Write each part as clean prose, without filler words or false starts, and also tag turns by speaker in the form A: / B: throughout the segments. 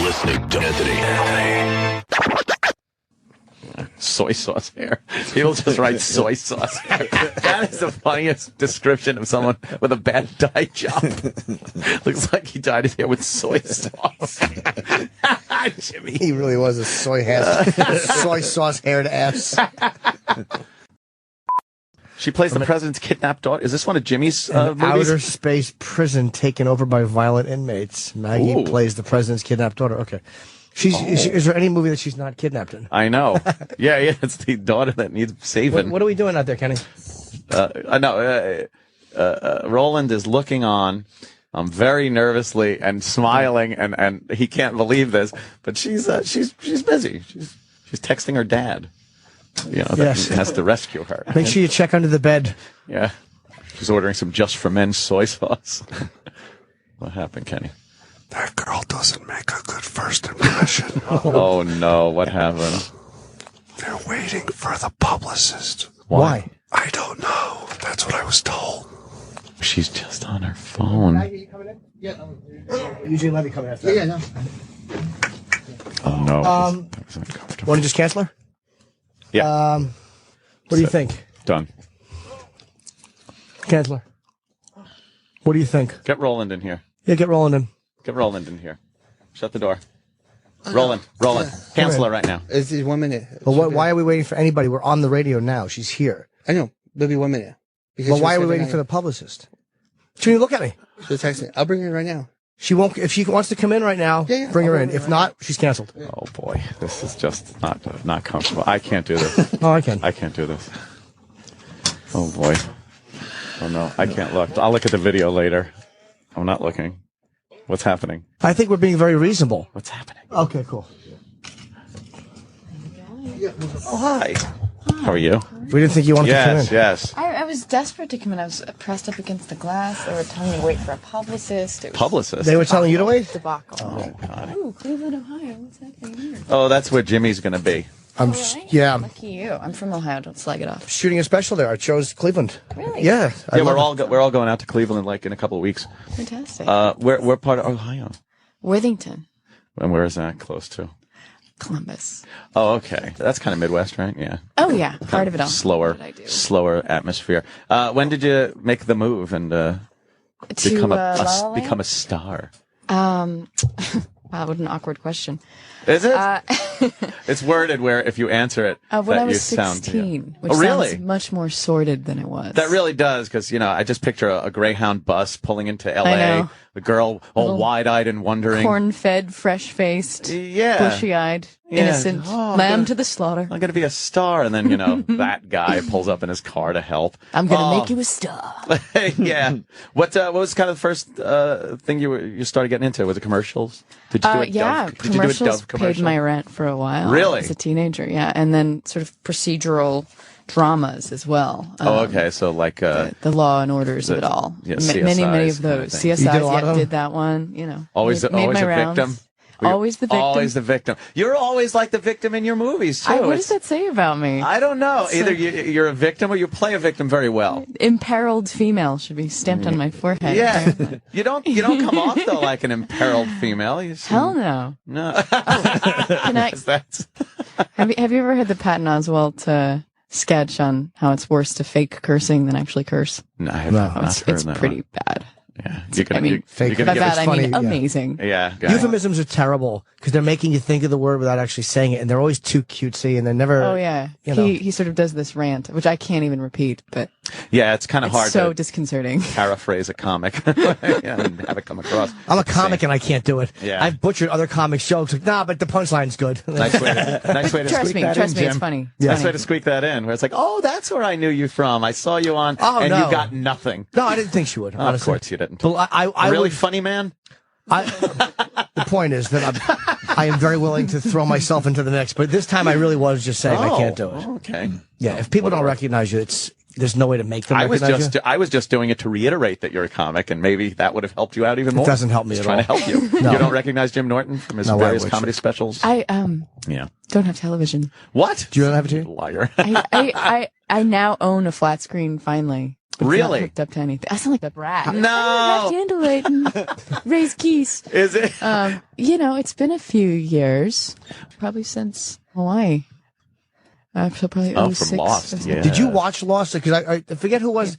A: listening to Anthony.
B: Soy sauce hair. People just write soy sauce hair. That is the funniest description of someone with a bad dye job. Looks like he dyed his hair with soy sauce. Jimmy.
C: He really was a soy sauce haired ass.
B: She plays the president's kidnapped daughter. Is this one of Jimmy's movies?
C: Outer space prison taken over by violent inmates. Maggie plays the president's kidnapped daughter. Okay. Is there any movie that she's not kidnapped in?
B: I know. Yeah, it's the daughter that needs saving.
C: What are we doing out there, Kenny?
B: Roland is looking on very nervously and smiling, and he can't believe this, but she's busy. She's texting her dad. You know, that has to rescue her.
C: Make sure you check under the bed.
B: Yeah. She's ordering some Just for Men soy sauce. What happened, Kenny?
D: That girl doesn't make a good first impression.
B: Oh, no. What happened?
D: They're waiting for the publicist.
C: Why?
D: I don't know. That's what I was told.
B: She's just on her phone.
C: Maggie, you coming in? Yeah. Usually let me come in after that.
E: Yeah, no.
B: Oh, no.
C: Want to just cancel her?
B: Yeah.
C: What do you think?
B: Done.
C: Cancel her. What do you think?
B: Get Roland in here.
C: Yeah, get Roland in.
B: Get Roland in here. Shut the door. Roland. Cancel her right now.
E: It's 1 minute.
C: Well, why are we waiting for anybody? We're on the radio now. She's here.
E: I know. Maybe 1 minute.
C: Well, why are we waiting for the publicist? Jimmy, look at me.
E: She'll text me. I'll bring her right now.
C: She won't. If she wants to come in right now, bring her in. If not, she's canceled.
B: Oh boy, this is just not comfortable. I can't do this.
C: Oh, I can.
B: I can't do this. Oh boy. Oh no, I can't look. I'll look at the video later. I'm not looking. What's happening?
C: I think we're being very reasonable.
B: What's happening?
C: Okay, cool.
B: Oh hi. How are you?
C: We didn't think you wanted to come in.
B: Yes.
F: I was desperate to come in. I was pressed up against the glass. They were telling me to wait for a publicist.
B: Publicist?
C: They were telling you to wait?
F: Debacle.
B: Oh, God.
F: Ooh, Cleveland, Ohio. What's happening here?
B: Oh, that's where Jimmy's going to be.
C: Yeah.
F: Lucky you. I'm from Ohio. Don't slag it off.
C: Shooting a special there. I chose Cleveland.
F: Really?
C: Yeah.
B: We're all going out to Cleveland like in a couple of weeks.
F: Fantastic.
B: We're part of Ohio.
F: Worthington.
B: And where is that close to?
F: Columbus.
B: Oh, okay. That's kind of Midwest, right? Yeah.
F: Oh, yeah. Part of it all.
B: Slower atmosphere. When did you make the move and become a star?
F: Wow, what an awkward question.
B: Is it? It's worded where if you answer it,
F: when I was
B: sound,
F: 16, which
B: really?
F: sounds much more sordid than it was.
B: That really does, because, I just picture a Greyhound bus pulling into L.A., the girl all wide-eyed and wondering.
F: Corn-fed, fresh-faced, bushy-eyed, innocent, lamb to the slaughter.
B: I'm going to be a star. And then, that guy pulls up in his car to help.
F: I'm going to make you a star.
B: Yeah. What was kind of the first thing you started getting into? Was it commercials? Did you do it?
F: Yeah,
B: Did you do a Dove commercial?
F: Paid my rent for a while.
B: Really?
F: As a teenager, yeah. And then sort of procedural dramas as well.
B: Okay. So like
F: the Law and Orders of it all.
B: Yeah,
F: many of those. CSI did that one.
B: Always a victim.
F: Always the victim.
B: Always the victim. You're always like the victim in your movies too.
F: What does that say about me?
B: I don't know. Either you're a victim or you play a victim very well.
F: Imperiled female should be stamped on my forehead.
B: Yeah. You don't come off though like an imperiled female.
F: Hell no.
B: No.
F: Can I? Have you ever heard the Patton Oswalt sketch on how it's worse to fake cursing than actually curse?
B: No, I have not heard that.
F: It's pretty bad.
B: Yeah,
F: amazing.
B: Yeah,
C: euphemisms are terrible because they're making you think of the word without actually saying it, and they're always too cutesy, and they're never.
F: Oh yeah, he sort of does this rant, which I can't even repeat, but
B: yeah, it's kind of hard.
F: So
B: to
F: disconcerting.
B: Paraphrase a comic and have it come across.
C: I'm a comic and I can't do it.
B: Yeah,
C: I've butchered other comic jokes. Like, nah, but the punchline's good.
B: Nice way to
F: trust me, it's funny.
B: Nice way to squeak that in. Where it's like, oh, that's where I knew you from. I saw you on, you got nothing.
C: No, I didn't think she would.
B: Of course you didn't.
C: But I
B: really funny man.
C: The point is that I am very willing to throw myself into the mix, but this time I really was just saying I can't do it.
B: Okay.
C: Yeah, if people don't recognize you, there's no way to make them recognize you.
B: I was just doing it to reiterate that you're a comic, and maybe that would have helped you out even more.
C: It doesn't help me at all.
B: Trying to help you.
C: No.
B: You don't recognize Jim Norton from his various comedy specials?
F: I don't have television.
B: What?
C: Do you not have a TV?
B: Liar.
F: I now own a flat screen finally.
B: Really?
F: Not hooked up to anything. I sound like a brat.
B: No.
F: I have to handle it and raise geese.
B: Is it?
F: It's been a few years, probably since Hawaii. So probably
B: from
F: 06.
B: Lost. Yeah.
C: Did you watch Lost? Because I forget who was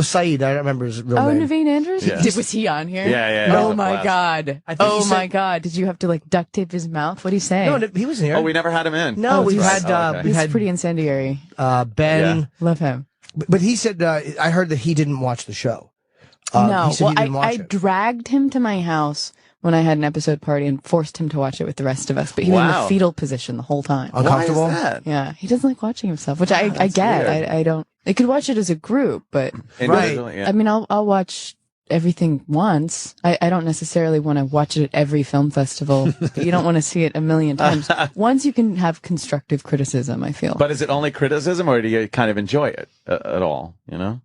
C: Saeed. I don't remember his real name.
F: Naveen Andrews?
B: Yeah.
F: Was he on here?
B: Yeah.
F: Oh my God. My God. Did you have to like duct tape his mouth? What did he say?
C: No, he was here.
B: Oh, we never had him in.
C: No, we've
F: right.
C: had
F: He's pretty incendiary.
C: Ben.
B: Yeah.
F: Love him.
C: But he said I heard that he didn't watch the show.
F: No,
C: he said he didn't watch
F: I
C: it.
F: dragged him to my house when I had an episode party and forced him to watch it with the rest of us. But he was in the fetal position the whole time.
C: Uncomfortable?
B: Why is that?
F: Yeah, he doesn't like watching himself, which I get.
B: weird.
F: I don't. They could watch it as a group, but
B: Individually, yeah.
F: I mean, I'll watch everything once. I don't necessarily want to watch it at every film festival. You don't want to see it a million times. Once you can have constructive criticism, I feel.
B: But is it only criticism, or do you kind of enjoy it at all? You know?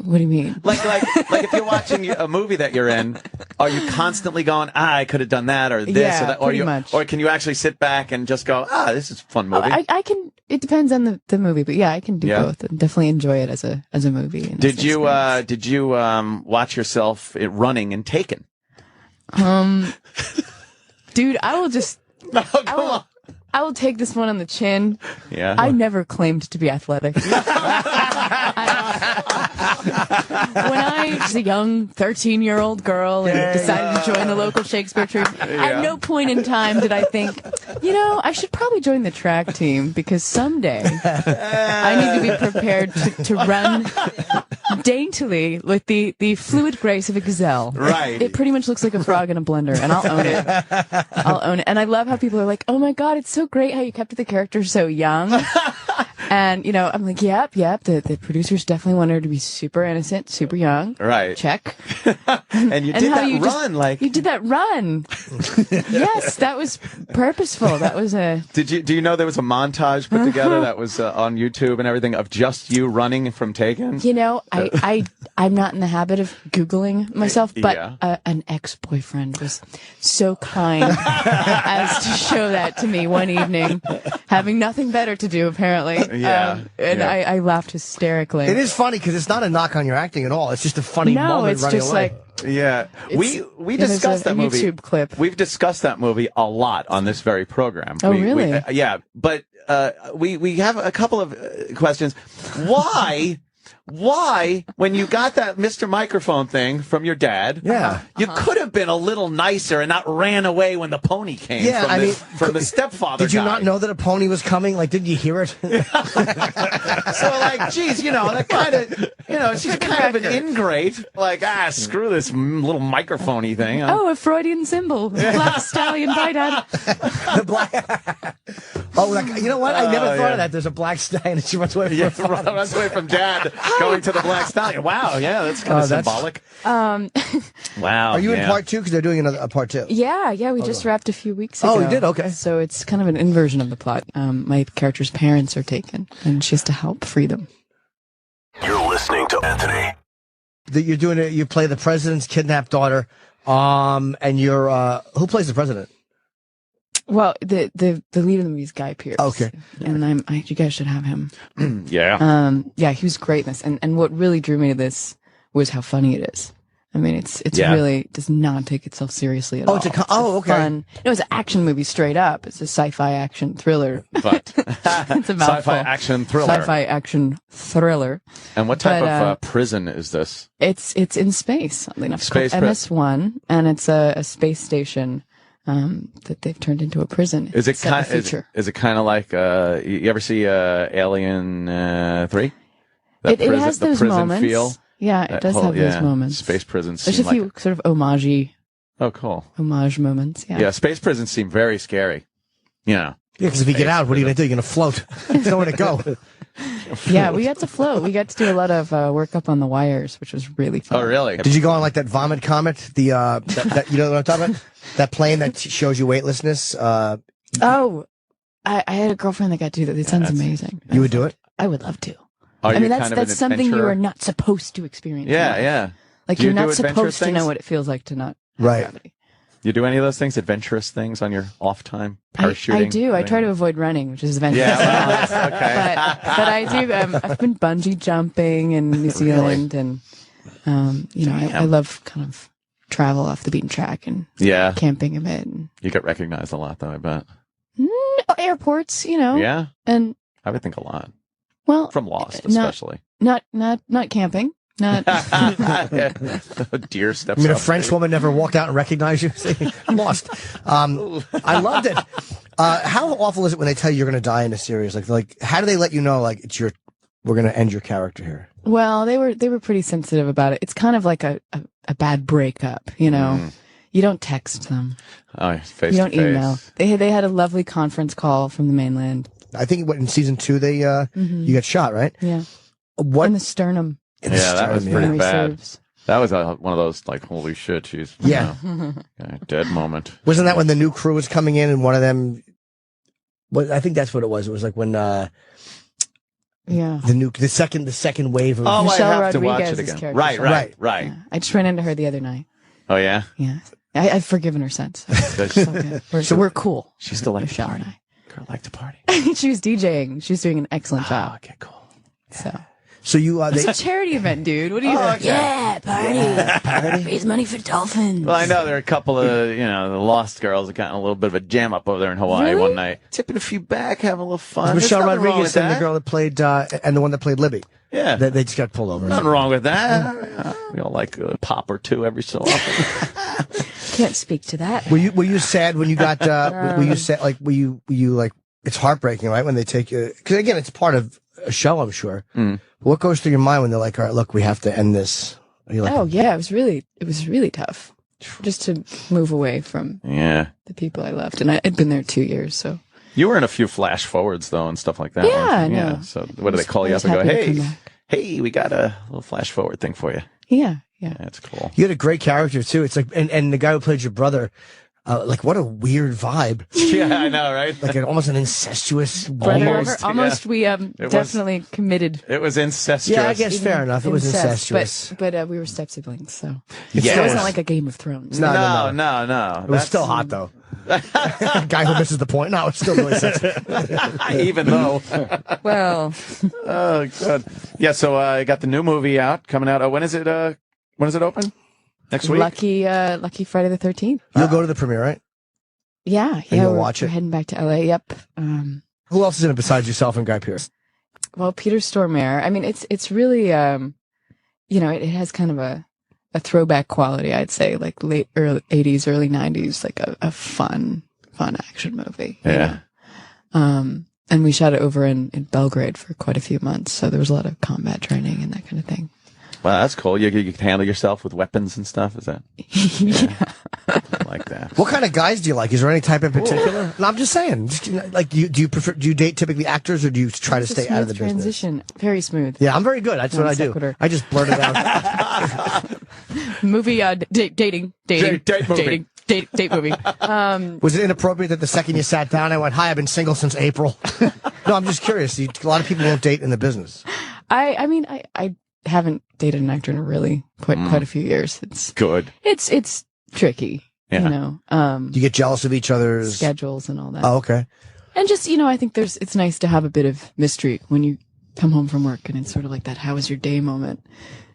F: What do you mean?
B: Like if you're watching a movie that you're in, are you constantly going, I could have done that or this
F: Yeah,
B: or that,
F: pretty much.
B: or can you actually sit back and just go, this is a fun movie?
F: I can. It depends on the movie, but yeah, I can do both and definitely enjoy it as a movie.
B: Did you watch yourself running and Taken?
F: Dude, I will just.
B: No, come on.
F: I will take this one on the chin.
B: Yeah.
F: I never claimed to be athletic. When I was a young 13-year-old girl and decided to join the local Shakespeare troupe, at no point in time did I think, I should probably join the track team because someday I need to be prepared to run daintily with the fluid grace of a gazelle.
B: Right.
F: It pretty much looks like a frog in a blender, and I'll own it. I'll own it. And I love how people are like, oh my God, it's so great how you kept the character so young. And, I'm like, yep. The producers definitely wanted her to be super innocent, super young.
B: Right.
F: Check.
B: And you did that run.
F: You did that run. Yes, that was purposeful. That was a...
B: Do you know there was a montage put together that was on YouTube and everything of just you running from Taken?
F: I'm not in the habit of Googling myself, but an ex-boyfriend was so kind as to show that to me one evening, having nothing better to do, apparently. I laughed hysterically.
C: It is funny because it's not a knock on your acting at all. It's just a funny moment
F: it's
C: running
F: just
C: away.
B: We discussed that movie.
F: YouTube clip.
B: We've discussed that movie a lot on this very program.
F: Oh, really?
B: But we have a couple of questions. Why, when you got that Mr. Microphone thing from your dad, you could have been a little nicer and not ran away when the pony came from the stepfather
C: Did you
B: guy.
C: not know that a pony was coming? Like, didn't you hear it?
B: So, geez, that kind of, she's kind of an ingrate. Like, screw this little microphone-y thing.
F: Oh, a Freudian symbol. Black stallion by dad.
C: The black... you know what? I never thought of that. There's a black stallion and she runs away from her father.
B: Runs away from dad. Going to the Black Stallion. Wow, yeah, that's kind of symbolic. Wow.
C: Are you in part 2? Because they're doing a part 2.
F: Yeah, we just wrapped a few weeks ago.
C: Oh, you did? Okay.
F: So it's kind of an inversion of the plot. My character's parents are taken, and she has to help free them.
A: You're listening to Anthony.
C: You're doing it. You play the president's kidnapped daughter, and you're who plays the president?
F: Well, the lead of the movie is Guy Pearce.
C: Okay.
F: And you guys should have him.
B: Yeah.
F: He was great in this. And what really drew me to this was how funny it is. I mean, it's really does not take itself seriously at all.
C: Okay.
F: Fun. No, it's an action movie straight up. It's a sci-fi action thriller.
B: But
F: it's a mouthful.
B: Sci-fi action thriller.
F: Sci-fi action thriller.
B: And what type of prison is this?
F: It's in space. Oddly enough,
B: Space
F: it's called MS-1, and it's a space station. That they've turned into a prison.
B: Is it kind of like you ever see Alien 3?
F: It has those
B: prison
F: moments.
B: Feel?
F: Yeah, it does have those moments.
B: Space prisons.
F: There's a few sort of homage moments. Yeah.
B: Space prisons seem very scary. Yeah.
C: Yeah, because if you get out, what are you going to do? You're going to float. There's nowhere to go.
F: Yeah, we got to float. We got to do a lot of work up on the wires, which was really fun.
B: Oh, really?
C: Did you go on like that vomit comet? That you know what I'm talking about? That plane that shows you weightlessness?
F: I had a girlfriend that got to do that. It sounds amazing.
C: You would do it?
F: I would love to.
B: That's
F: something you are not supposed to experience.
B: Yeah.
F: Like you're not supposed to know what it feels like to not have gravity.
B: You do any of those things, adventurous things on your off time? Parachuting?
F: I do. I try to avoid running, which is adventurous.
B: Yeah, well, okay.
F: But I do. I've been bungee jumping in New Zealand, and I love kind of travel off the beaten track and camping a bit.
B: You get recognized a lot, though, I bet.
F: Airports,
B: Yeah,
F: and
B: I would think a lot.
F: Well,
B: from Lost, especially.
F: Not camping. Not
B: deer steps.
C: I mean, a
B: up.
C: French woman never walked out and recognized you. I'm lost. I loved it. How awful is it when they tell you you're going to die in a series? Like, how do they let you know? Like, we're going to end your character here.
F: Well, they were pretty sensitive about it. It's kind of like a bad breakup, You don't text them.
B: Oh, face
F: you don't
B: to face.
F: email. They had a lovely conference call from the mainland.
C: I think in season 2 they you got shot, right?
F: Yeah.
C: What
F: in the sternum?
B: That was pretty bad.
F: Serves.
B: That was one of those like, holy shit, she's dead moment.
C: Wasn't that when the new crew was coming in and one of them? Well, I think that's what it was. It was like when the second wave of
F: Michelle
B: I have to watch
F: Rodriguez's
B: it again.
F: character.
B: Right.
F: Yeah. I just ran into her the other night.
B: Oh yeah.
F: Yeah. I've forgiven her since. So we're cool.
B: She still liked to
F: Michelle
B: party.
F: and I.
B: Girl liked to party.
F: She was DJing. She's doing an excellent job.
B: Okay, cool.
C: So you
F: it's a charity event, dude. What do you think? Yeah, party. Raise money for dolphins.
B: Well, I know there are a couple of the Lost girls that got in a little bit of a jam up over there in Hawaii one night, tipping a few back, having a little fun.
C: Michelle Rodriguez and the girl that played and the one that played Libby.
B: Yeah,
C: they just got pulled over.
B: Nothing wrong with that. We all like a pop or two every so often.
F: Can't speak to that.
C: Were you sad when you got? Were you sad? Like were you like? It's heartbreaking, right? When they take you, because again, it's part of a show, I'm sure. What goes through your mind when they're like, "All right, look, we have to end this"? Are you like,
F: oh yeah, it was really tough, just to move away from the people I loved, and I'd been there 2 years, so.
B: You were in a few flash forwards though, and stuff like that.
F: Yeah, no.
B: Yeah. So what do they call you up and go, "Hey, we got a little flash forward thing for you"?
F: Yeah.
B: That's cool.
C: You had a great character too. It's like, and the guy who played your brother. Like what a weird vibe.
B: Yeah, I know, right?
C: Like almost an incestuous.
F: Almost. We definitely committed.
B: It was incestuous.
C: Yeah, I guess fair enough. It was incestuous,
F: but we were step siblings, so
C: it
F: wasn't like a Game of Thrones.
B: No.
C: It was still hot though. Guy who misses the point. No, it's still really sexy.
B: Even though.
F: Well.
B: Oh God. Yeah. So I got the new movie out coming out. When is it? When does it open? Next week?
F: Lucky Friday the 13th.
C: You'll go to the premiere, right?
F: Yeah.
C: You'll watch it?
F: We're heading back to LA. Yep.
C: Who else is in it besides yourself and Guy Pearce?
F: Well, Peter Stormare. I mean, it's really, it has kind of a throwback quality, I'd say, like late 80s, early 90s, like a fun action movie.
B: Yeah.
F: And we shot it over in Belgrade for quite a few months. So there was a lot of combat training and that kind of thing.
B: Well, that's cool. You can handle yourself with weapons and stuff. Is that? Yeah. I like that.
C: What kind of guys do you like? Is there any type in particular? No, I'm just saying. Like, do you date typically actors, or do you try to stay out of the
F: transition.
C: business?
F: Very smooth.
C: Yeah, I'm very good. That's what I do. I just blurt it out.
F: Movie, dating movie.
C: Was it inappropriate that the second you sat down, I went, "Hi, I've been single since April"? No, I'm just curious. A lot of people won't date in the business.
F: I mean, I haven't dated an actor in really quite a few years. It's
B: good.
F: It's tricky.
B: Yeah.
C: Do you get jealous of each other's
F: schedules and all that?
C: Oh, okay.
F: And just, I think it's nice to have a bit of mystery when you come home from work and it's sort of like that "how was your day" moment.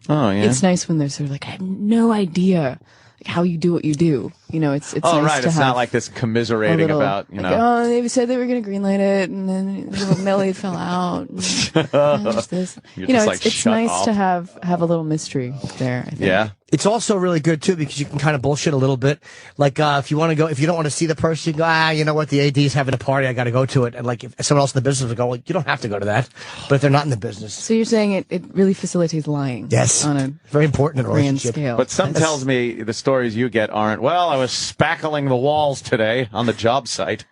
B: Oh yeah.
F: It's nice when they're sort of like, "I have no idea how you do what you do." It's nice
B: right.
F: to
B: It's
F: have
B: not like this commiserating about,
F: they said they were going to greenlight it, and then Melly fell out. And just this. It's nice to have a little mystery there, I think.
B: Yeah.
C: It's also really good too because you can kind of bullshit a little bit. Like if you don't want to see the person, you go, you know what, the AD's having a party, I got to go to it. And like if someone else in the business would go, well, you don't have to go to that. But if they're not in the business,
F: so you're saying it really facilitates lying.
C: Yes,
F: on a
C: very important in a
F: grand
C: relationship.
F: scale.
B: But some tells me the stories you get aren't. Well, I was spackling the walls today on the job site.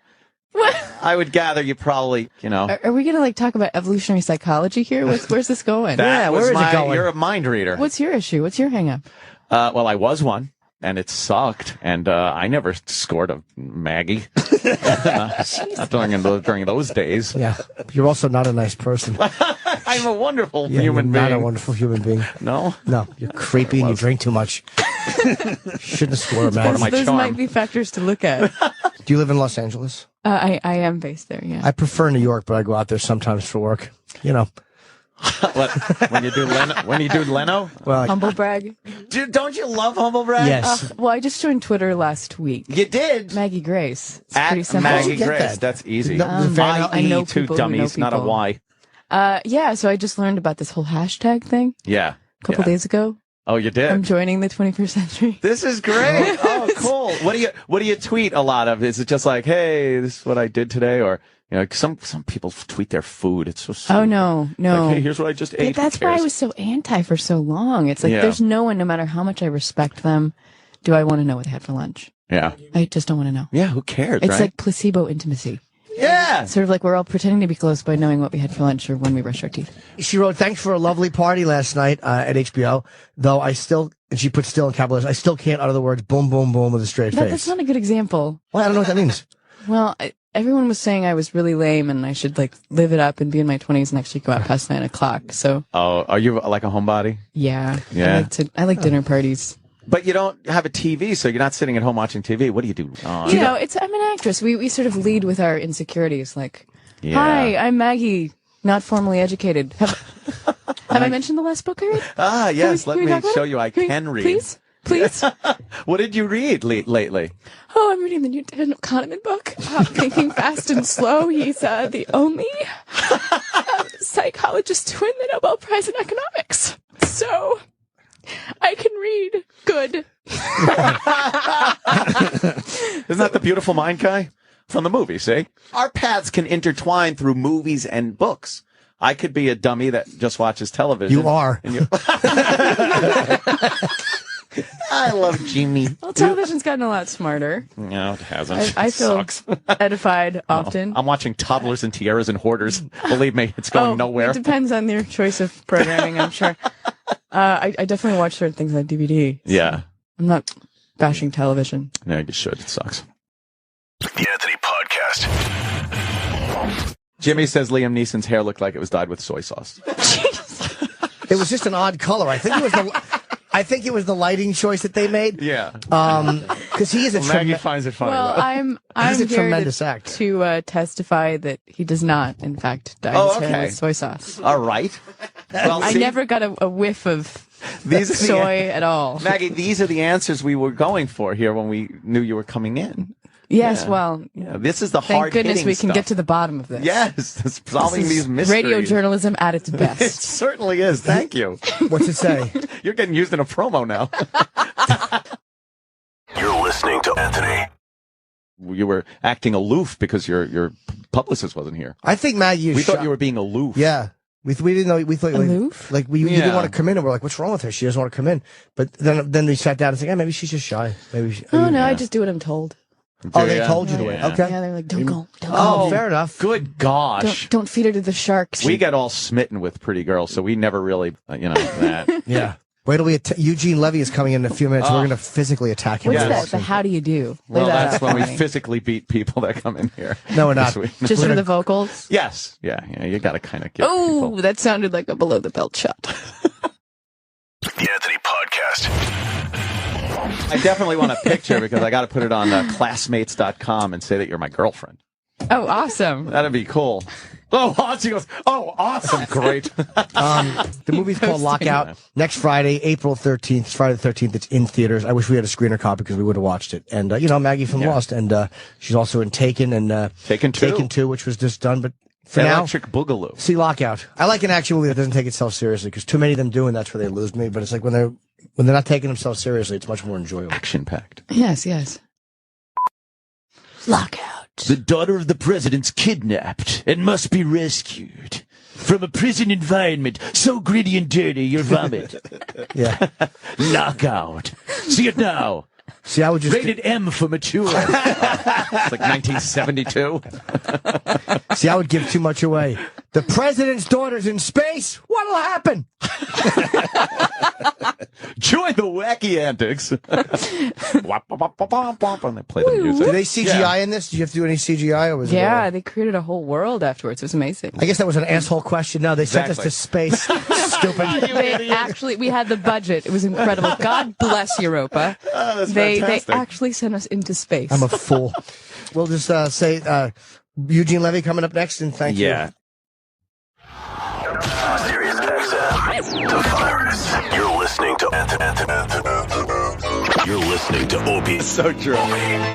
F: What?
B: I would gather you probably,
F: Are we going to talk about evolutionary psychology here? Where's this going?
C: Where is it going?
B: You're a mind reader.
F: What's your issue? What's your hang up?
B: Well, I was one, and it sucked, and I never scored a Maggie during those days.
C: Yeah, you're also not a nice person.
B: I'm a wonderful
C: Yeah,
B: human
C: you're
B: being.
C: not a wonderful human being.
B: No?
C: No, you're creepy and you drink too much. Shouldn't have swore, man.
B: my
F: Those
B: charm.
F: might be factors to look at.
C: Do you live in Los Angeles?
F: I am based there, yeah.
C: I prefer New York, but I go out there sometimes for work. You know.
B: when you do Leno?
C: Well,
F: Humble brag.
B: Dude, don't you love humble brag?
C: yes.
F: Well, I just joined Twitter last week.
B: You did.
F: Maggie Grace. It's
B: At
F: pretty simple.
B: Maggie
C: get
B: Grace.
C: that?
B: That's easy.
C: No, the fan-
F: I know
B: I-E, two
F: people who know
B: dummies, not a
F: people.
B: Y.
F: Yeah, so I just learned about this whole hashtag thing
B: Yeah.
F: a couple days ago.
B: Oh, you did?
F: I'm joining the 21st century.
B: This is great. Oh, cool. What do you tweet a lot of? Is it just like, hey, this is what I did today? Or, you know, some people tweet their food. It's so sweet.
F: Oh, no.
B: Like, hey, here's what I just ate.
F: That's
B: Who
F: why I
B: cares?
F: was so anti for so long. It's like,
B: Yeah.
F: there's no one, no matter how much I respect them, do I want to know what they had for lunch.
B: Yeah.
F: I just don't want to know.
B: Yeah, who cares,
F: It's
B: right?
F: like placebo intimacy.
B: yeah.
F: Sort of like we're all pretending to be close by knowing what we had for lunch or when we brush our teeth.
C: She wrote, thanks for a lovely party last night at HBO, though I still, and she put still in capitals, I still can't utter the words boom, boom, boom with a straight face.
F: That's not a good example.
C: Well, I don't know what that means.
F: Well, everyone was saying I was really lame and I should like live it up and be in my 20s and actually go out past 9 o'clock. So
B: Oh, are you like a homebody?
F: yeah,
B: Yeah.
F: I like dinner parties.
B: But you don't have a TV, so you're not sitting at home watching TV. What do you do?
F: You know, I'm an actress. We sort of lead with our insecurities. Like,
B: Yeah.
F: hi, I'm Maggie, not formally educated. Have I mentioned the last book I read?
B: Ah, yes.
F: Can
B: Let
F: we
B: me
F: talk about
B: show
F: it?
B: you I
F: we-
B: can read.
F: Please.
B: What did you read lately?
F: Oh, I'm reading the new Daniel Kahneman book about thinking fast and slow. He's the only psychologist to win the Nobel Prize in economics. So I can read good.
B: Isn't that the beautiful mind guy from the movie, see? Our paths can intertwine through movies and books. I could be a dummy that just watches television.
C: You are.
B: And you- I love Jimmy.
F: Well, television's gotten a lot smarter.
B: No, it hasn't.
F: I
B: It
F: feel
B: sucks.
F: edified often.
B: I'm watching toddlers and tiaras and hoarders. Believe me, it's going nowhere.
F: It depends on your choice of programming, I'm sure. I definitely watch certain things on DVD.
B: Yeah.
F: I'm not bashing television.
B: No, you should. It sucks.
A: The Anthony Podcast.
B: Jimmy says Liam Neeson's hair looked like it was dyed with soy sauce.
C: It was just an odd color. I think it was the lighting choice that they made.
B: Yeah.
C: Because he is a
B: Maggie finds it funny.
F: Well,
B: though.
F: I'm
C: He's a
F: here
C: tremendous actor.
F: to testify that he does not, in fact, dye
B: Oh,
F: his hair
B: okay.
F: with soy sauce.
B: All right. Well,
F: I
B: see,
F: never got a whiff of
B: these are the
F: soy at all.
B: Maggie, these are the answers we were going for here when we knew you were coming in.
F: Yes,
B: Yeah.
F: well,
B: Yeah, this is the
F: thank
B: hard
F: goodness we can
B: stuff.
F: get to the bottom of this.
B: Yes, it's solving
F: This is
B: these mysteries.
F: radio journalism at its
B: It
F: best.
B: certainly is. Thank you.
C: What's it say?
B: You're getting used in a promo now.
A: You're listening to Anthony.
B: You were acting aloof because your publicist wasn't here.
C: I think Maggie is
B: We thought
C: shy.
B: you were being aloof.
C: Yeah. We didn't know. We thought
F: Aloof?
C: like you
B: Yeah.
C: didn't want to come in, and we're like, "What's wrong with her? She doesn't want to come in." But then we sat down and said, "Yeah, maybe she's just shy. Maybe."
F: Oh, no, I just do what I'm told.
C: Oh, they told you to wait.
B: Yeah.
C: Okay.
F: Yeah, they're like, don't go. Don't
C: Oh,
F: go.
C: fair enough.
B: Good gosh.
F: Don't feed her to the sharks.
B: We get all smitten with pretty girls, so we never really, that.
C: Yeah. Wait till Eugene Levy is coming in a few minutes. We're going to physically attack him.
F: What's
B: Yes.
F: that? The how do you do? Lay
B: Well,
F: that
B: that's
F: out
B: when
F: for
B: we
F: me.
B: physically beat people that come in here.
C: No, we're not.
B: This week.
F: Just
C: We're
F: for
C: gonna-
F: the vocals?
B: Yes. Yeah. You got to kind of get
F: Oh,
B: people.
F: that sounded like a below the belt shot.
A: The Anthony Podcast.
B: I definitely want a picture because I got to put it on classmates.com and say that you're my girlfriend.
F: Oh, awesome.
B: That'd be cool. Oh, she goes, oh, awesome. Great.
C: The movie's called Lockout. Next Friday, April 13th. It's Friday the 13th. It's in theaters. I wish we had a screener copy because we would have watched it. And, Maggie from Lost. And she's also in Taken and
B: Taken 2.
C: Taken 2, which was just done. But for now,
B: Electric Boogaloo.
C: see Lockout. I like an action movie that doesn't take itself seriously because too many of them do, and that's where they lose me. But it's like when they're not taking themselves seriously, it's much more enjoyable.
B: Action packed.
F: Yes, yes. Lockout.
G: The daughter of the president's kidnapped and must be rescued from a prison environment so gritty and dirty you'll vomit.
C: Yeah.
G: Knockout. See it now.
C: See, I would just
G: Rated M for mature.
B: It's like 1972.
C: I would give too much away. The president's daughter's in space. What'll happen?
B: Join the wacky antics. Wop, wop, wop, wop, wop, wop, and they play the music.
C: Did they CGI in this? Did you have to do any CGI? Or was it
F: Yeah, they created a whole world afterwards. It was amazing.
C: I guess that was an asshole question. No, they sent us to space. Stupid.
F: They actually, we had the budget. It was incredible. God bless Europa.
B: Oh, that's
F: They
B: fantastic.
F: actually sent us into space.
C: I'm a fool. We'll just say Eugene Levy coming up next, and thank you.
B: Yeah.
A: Sirius XM. The virus. You're listening to You're listening to Opie.
B: So true.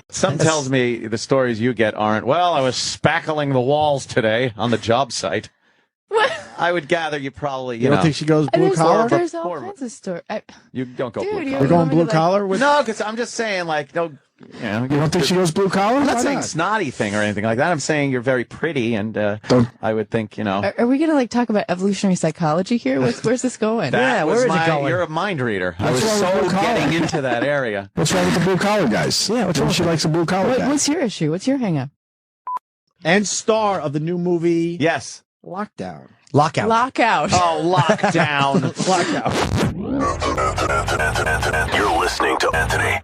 B: Some tells me the stories you get aren't, well, I was spackling the walls today on the job site.
F: What?
B: I would gather you probably,
H: You don't think she goes blue
F: There's,
H: collar?
F: there's all kinds of stories.
B: You don't go
F: Dude,
B: blue
F: you
B: collar.
H: We're going
F: want me
H: blue
F: to,
H: collar with.
B: No, because I'm just saying, like, no,
H: You don't think she goes blue collar?
B: I'm not
H: Why
B: saying
H: not?
B: snotty thing or anything like that. I'm saying you're very pretty, and I would think,
F: Are we going to talk about evolutionary psychology here? Where's this going?
B: that
C: where
B: was
C: is it going?
B: You're a mind reader. I
H: What's
B: was
H: wrong with
B: so
H: blue collar?
B: getting into that area.
H: What's wrong with the blue collar guys? Yeah, what's wrong? She likes a blue collar guy.
F: What's your issue? What's your hang up?
H: And star of the new movie
B: Yes.
H: Lockdown.
C: Lockout.
F: Lockout.
B: Oh, lockdown.
H: Lockout.
A: You're listening to Anthony.